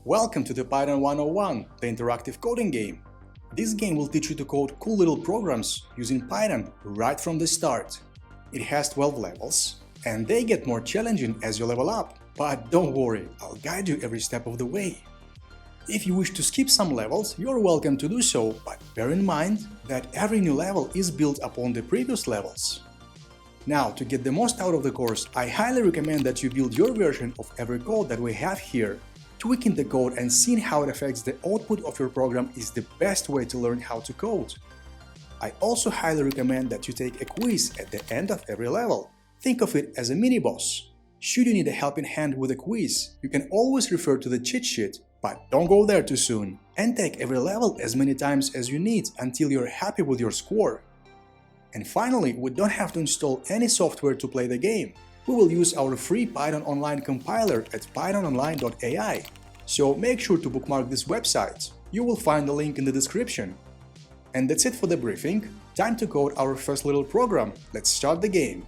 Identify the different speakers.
Speaker 1: Welcome to the Python 101, the interactive coding game. This game will teach you to code cool little programs using Python right from the start. It has 12 levels, and they get more challenging as you level up. But don't worry, I'll guide you every step of the way. If you wish to skip some levels, you're welcome to do so, but bear in mind that every new level is built upon the previous levels. Now, to get the most out of the course, I highly recommend that you build your version of every code that we have here. Tweaking the code and seeing how it affects the output of your program is the best way to learn how to code. I also highly recommend that you take a quiz at the end of every level. Think of it as a mini-boss. Should you need a helping hand with a quiz, you can always refer to the cheat sheet, but don't go there too soon. And take every level as many times as you need until you're happy with your score. And finally, we don't have to install any software to play the game. We will use our free Python Online compiler at pythononline.ai. So make sure to bookmark this website. You will find the link in the description. And that's it for the briefing. Time to code our first little program. Let's start the game.